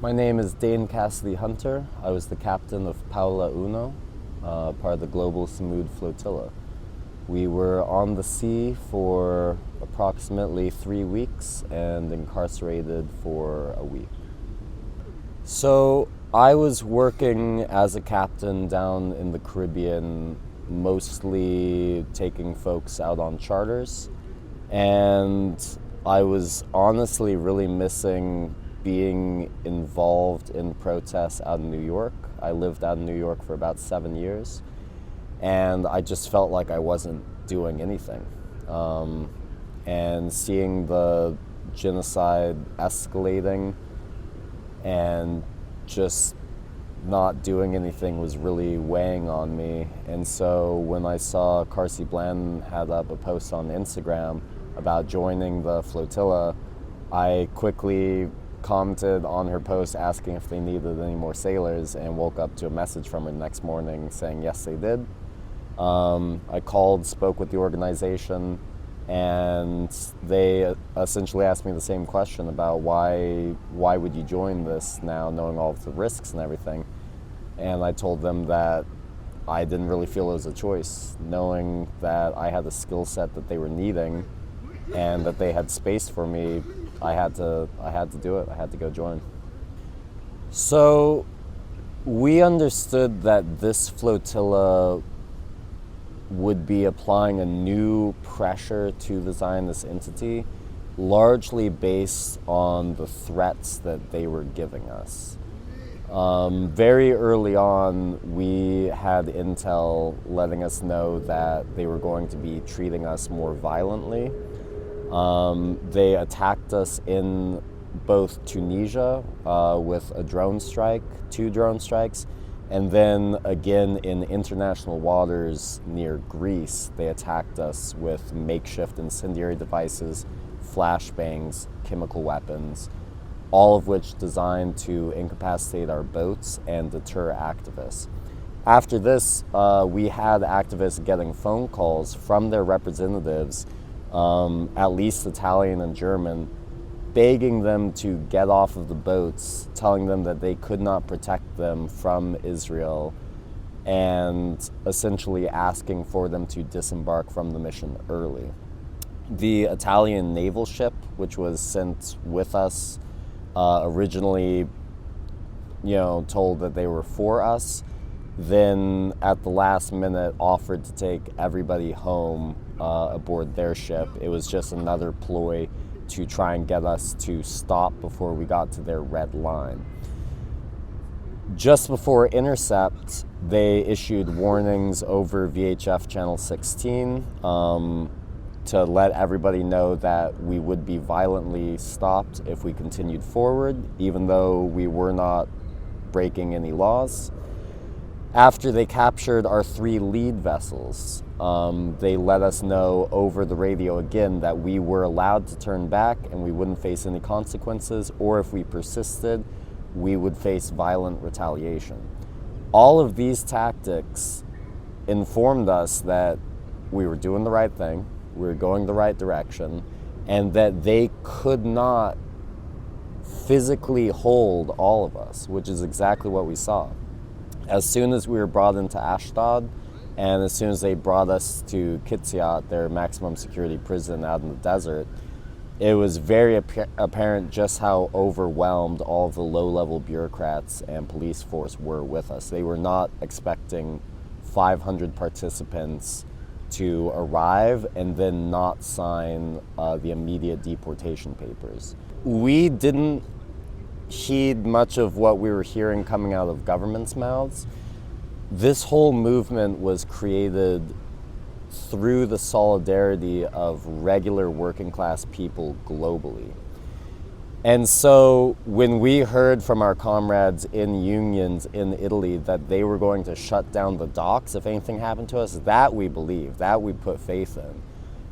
My name is Dane Hunter. I was the captain of Paola Uno, part of the Global Sumud Flotilla. We were on the sea for approximately 3 weeks and incarcerated for a week. So I was working as a captain down in the Caribbean, mostly taking folks out on charters, and I was honestly really missing being involved in protests out in New York. I lived out in New York for about 7 years, and I just felt like I wasn't doing anything. And seeing the genocide escalating and just not doing anything was really weighing on me. And so when I saw Carsey Bland had up a post on Instagram about joining the flotilla, I quickly commented on her post asking if they needed any more sailors, and woke up to a message from her the next morning saying yes, they did. I called, spoke with the organization, and they essentially asked me the same question about why would you join this now, knowing all of the risks and everything. And I told them that I didn't really feel it was a choice, knowing that I had the skill set that they were needing and that they had space for me. I had to do it. I had to go join. So we understood that this flotilla would be applying a new pressure to the Zionist entity, largely based on the threats that they were giving us. Very early on, we had intel letting us know that they were going to be treating us more violently. They attacked us in both Tunisia with a drone strike, 2 drone strikes, and then again in international waters near Greece, they attacked us with makeshift incendiary devices, flashbangs, chemical weapons, all of which designed to incapacitate our boats and deter activists. After this, we had activists getting phone calls from their representatives, at least Italian and German, begging them to get off of the boats, telling them that they could not protect them from Israel, and essentially asking for them to disembark from the mission early. The Italian naval ship, which was sent with us, originally, told that they were for us, then at the last minute offered to take everybody home aboard their ship. It was just another ploy to try and get us to stop before we got to their red line. Just before intercept, they issued warnings over VHF channel 16 to let everybody know that we would be violently stopped if we continued forward, even though we were not breaking any laws. After they captured our 3 lead vessels, they let us know over the radio again that we were allowed to turn back and we wouldn't face any consequences, or if we persisted, we would face violent retaliation. All of these tactics informed us that we were doing the right thing, we were going the right direction, and that they could not physically hold all of us, which is exactly what we saw. As soon as we were brought into Ashdod, and as soon as they brought us to Kitsiat, their maximum security prison out in the desert, it was very apparent just how overwhelmed all of the low-level bureaucrats and police force were with us. They were not expecting 500 participants to arrive and then not sign the immediate deportation papers. We didn't heed much of what we were hearing coming out of government's mouths. This whole movement was created through the solidarity of regular working class people globally. And so when we heard from our comrades in unions in Italy that they were going to shut down the docks if anything happened to us, that we believed, that we put faith in.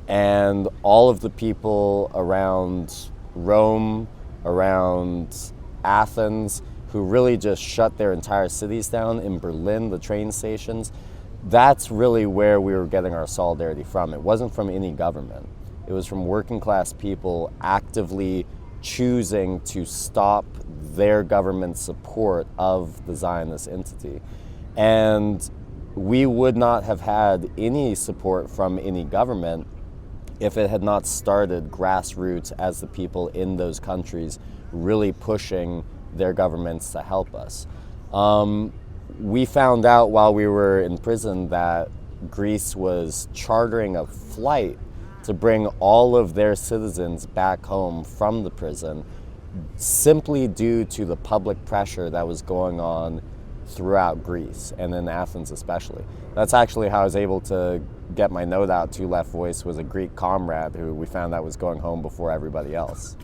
And all of the people around Rome, around Athens, who really just shut their entire cities down, in Berlin, the train stations, that's really where we were getting our solidarity from. It wasn't from any government. It was from working class people actively choosing to stop their government's support of the Zionist entity. And we would not have had any support from any government if it had not started grassroots as the people in those countries really pushing their governments to help us. We found out while we were in prison that Greece was chartering a flight to bring all of their citizens back home from the prison, simply due to the public pressure that was going on throughout Greece, and in Athens especially. That's actually how I was able to get my note out to Left Voice, was a Greek comrade who we found out was going home before everybody else.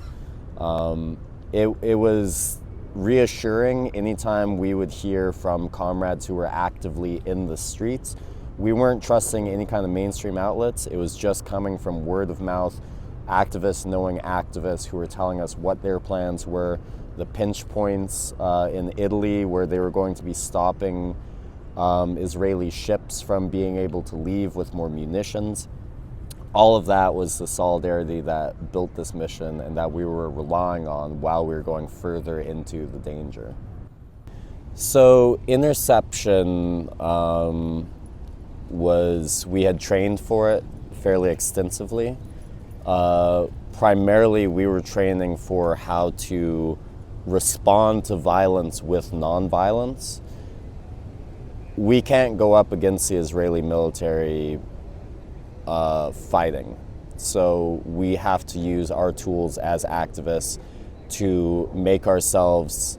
It was reassuring anytime we would hear from comrades who were actively in the streets. We weren't trusting any kind of mainstream outlets. It was just coming from word of mouth, activists knowing activists who were telling us what their plans were, the pinch points in Italy where they were going to be stopping Israeli ships from being able to leave with more munitions. All of that was the solidarity that built this mission and that we were relying on while we were going further into the danger. So interception we had trained for it fairly extensively. Primarily we were training for how to respond to violence with nonviolence. We can't go up against the Israeli military fighting. So we have to use our tools as activists to make ourselves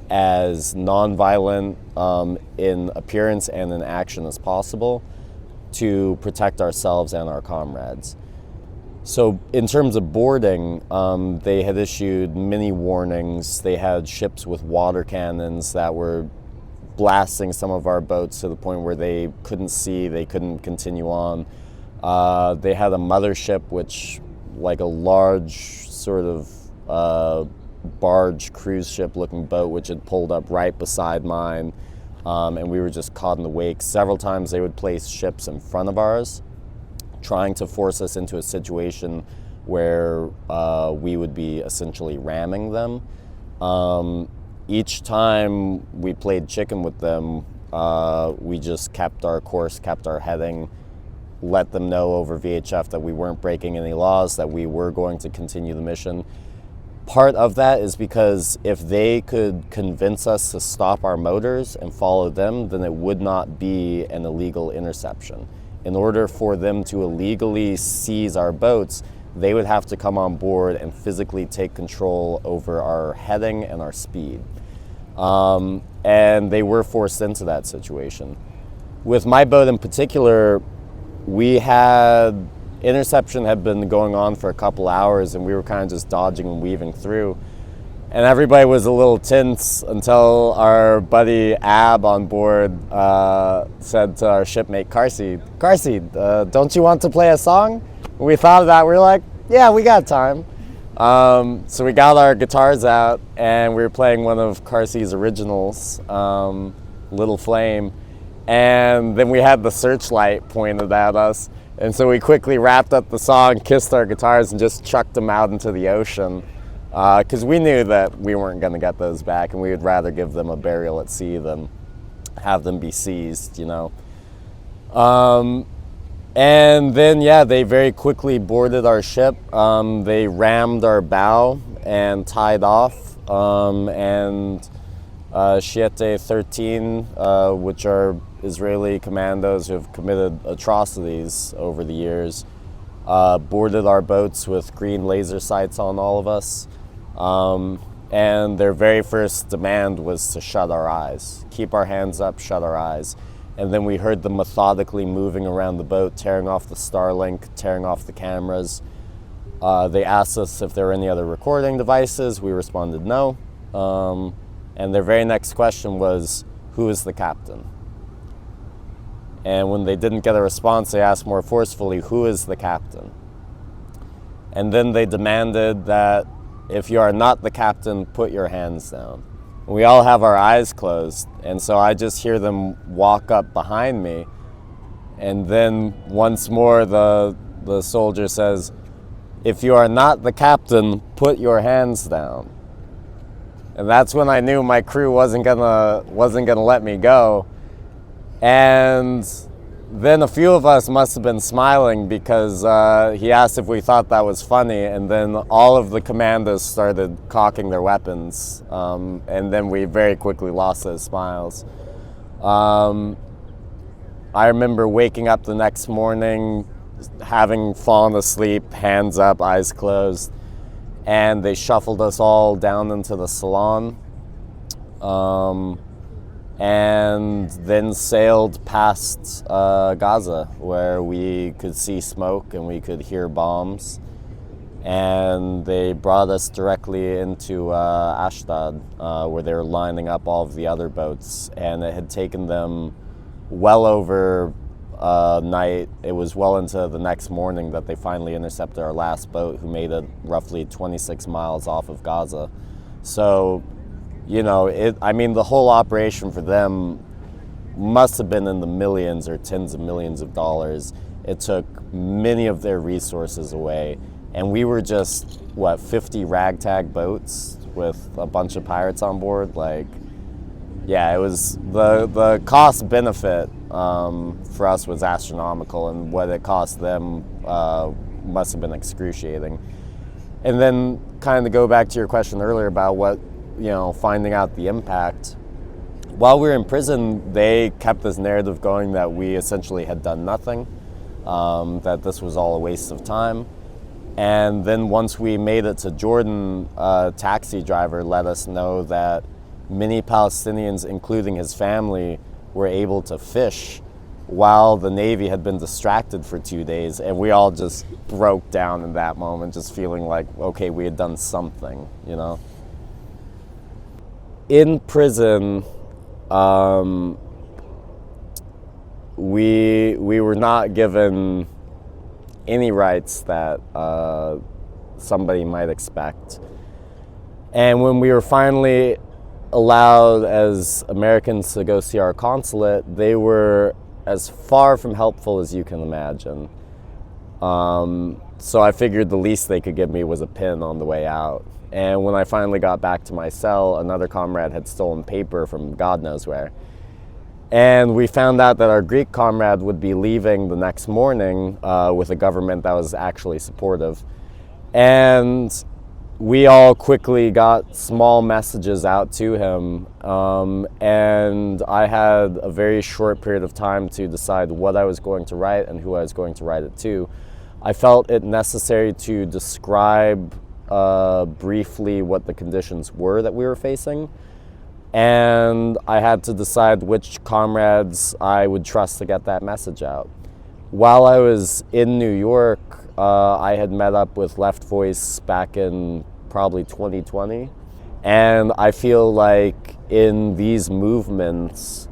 as nonviolent in appearance and in action as possible to protect ourselves and our comrades. So in terms of boarding, they had issued many warnings. They had ships with water cannons that were blasting some of our boats to the point where they couldn't see, they couldn't continue on. They had a mothership, which, like a large sort of barge cruise ship looking boat, which had pulled up right beside mine, and we were just caught in the wake. Several times they would place ships in front of ours, trying to force us into a situation where we would be essentially ramming them. Each time we played chicken with them, we just kept our course, kept our heading, let them know over VHF that we weren't breaking any laws, that we were going to continue the mission. Part of that is because if they could convince us to stop our motors and follow them, then it would not be an illegal interception. In order for them to illegally seize our boats, they would have to come on board and physically take control over our heading and our speed. And they were forced into that situation. With my boat in particular, interception had been going on for a couple hours and we were kind of just dodging and weaving through. And everybody was a little tense until our buddy Ab on board said to our shipmate Karsi, don't you want to play a song? When we thought of that, we were like, yeah, we got time. So we got our guitars out and we were playing one of Karsi's originals, Little Flame. And then we had the searchlight pointed at us. And so we quickly wrapped up the song, kissed our guitars, and just chucked them out into the ocean. Because we knew that we weren't going to get those back, and we would rather give them a burial at sea than have them be seized, you know. And then, yeah, they very quickly boarded our ship. They rammed our bow and tied off. And Shiete 13, which are Israeli commandos who have committed atrocities over the years, boarded our boats with green laser sights on all of us. And their very first demand was to shut our eyes, keep our hands up, shut our eyes. And then we heard them methodically moving around the boat, tearing off the Starlink, tearing off the cameras. They asked us if there were any other recording devices. We responded no. And their very next question was, who is the captain? And when they didn't get a response, they asked more forcefully, who is the captain? And then they demanded that if you are not the captain, put your hands down. We all have our eyes closed, and so I just hear them walk up behind me. And then once more, the soldier says, if you are not the captain, put your hands down. And that's when I knew my crew wasn't gonna let me go. And then a few of us must have been smiling because he asked if we thought that was funny, and then all of the commandos started cocking their weapons, and then we very quickly lost those smiles. I remember waking up the next morning, having fallen asleep, hands up, eyes closed, and they shuffled us all down into the salon, and then sailed past Gaza, where we could see smoke and we could hear bombs. And they brought us directly into Ashdod, where they were lining up all of the other boats. And it had taken them well over night. It was well into the next morning that they finally intercepted our last boat, who made it roughly 26 miles off of Gaza. So, you know, the whole operation for them must have been in the millions or tens of millions of dollars. It took many of their resources away. And we were just, 50 ragtag boats with a bunch of pirates on board? Yeah, it was the cost benefit for us was astronomical, and what it cost them must have been excruciating. And then, kind of to go back to your question earlier about finding out the impact. While we were in prison, they kept this narrative going that we essentially had done nothing, that this was all a waste of time. And then once we made it to Jordan, a taxi driver let us know that many Palestinians, including his family, were able to fish while the Navy had been distracted for 2 days. And we all just broke down in that moment, just feeling like, okay, we had done something, you know? In prison, we were not given any rights that somebody might expect. And when we were finally allowed as Americans to go see our consulate, they were as far from helpful as you can imagine. So I figured the least they could give me was a pin on the way out. And when I finally got back to my cell, another comrade had stolen paper from God knows where. And we found out that our Greek comrade would be leaving the next morning with a government that was actually supportive. And we all quickly got small messages out to him. And I had a very short period of time to decide what I was going to write and who I was going to write it to. I felt it necessary to describe briefly what the conditions were that we were facing. And I had to decide which comrades I would trust to get that message out. While I was in New York, I had met up with Left Voice back in probably 2020. And I feel like in these movements,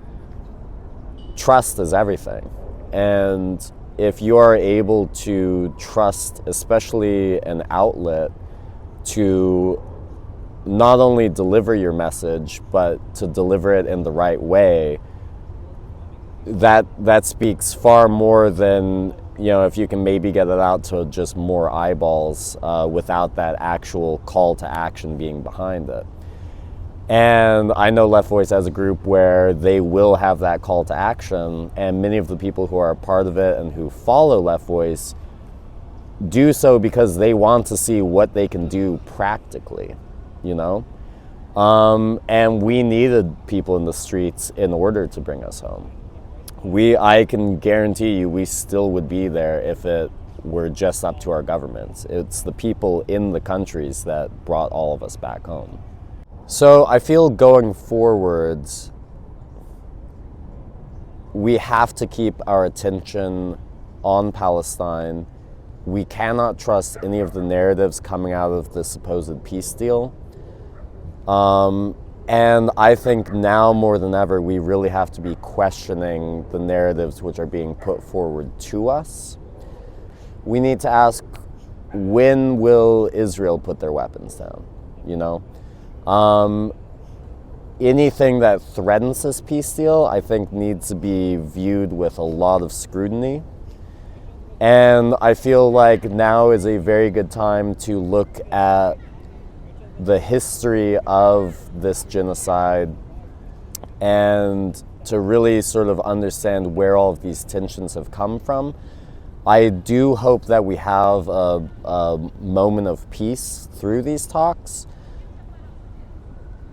trust is everything. And if you are able to trust, especially an outlet, to not only deliver your message, but to deliver it in the right way, that speaks far more than, if you can maybe get it out to just more eyeballs without that actual call to action being behind it. And I know Left Voice as a group where they will have that call to action, and many of the people who are a part of it and who follow Left Voice do so because they want to see what they can do practically. And we needed people in the streets in order to bring us home. I can guarantee you we still would be there if it were just up to our governments. It's the people in the countries that brought all of us back home. So I feel going forwards, we have to keep our attention on Palestine. We cannot trust any of the narratives coming out of the supposed peace deal. And I think now more than ever, we really have to be questioning the narratives which are being put forward to us. We need to ask, when will Israel put their weapons down? Anything that threatens this peace deal, I think, needs to be viewed with a lot of scrutiny. And I feel like now is a very good time to look at the history of this genocide and to really sort of understand where all of these tensions have come from. I do hope that we have a moment of peace through these talks,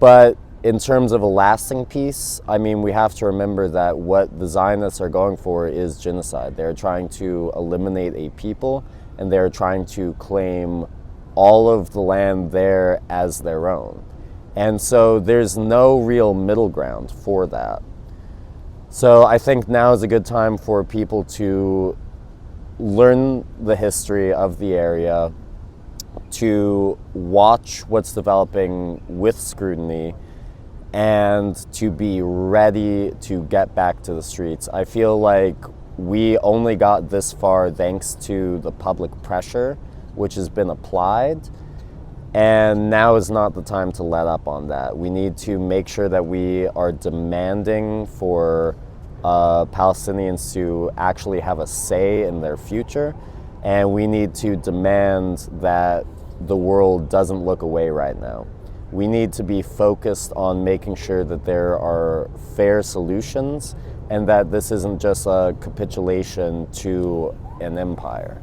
but in terms of a lasting peace, I mean, we have to remember that what the Zionists are going for is genocide. They're trying to eliminate a people, and they're trying to claim all of the land there as their own. And so there's no real middle ground for that. So I think now is a good time for people to learn the history of the area, to watch what's developing with scrutiny, and to be ready to get back to the streets. I feel like we only got this far thanks to the public pressure which has been applied, and now is not the time to let up on that. We need to make sure that we are demanding for Palestinians to actually have a say in their future, and we need to demand that the world doesn't look away right now. We need to be focused on making sure that there are fair solutions and that this isn't just a capitulation to an empire.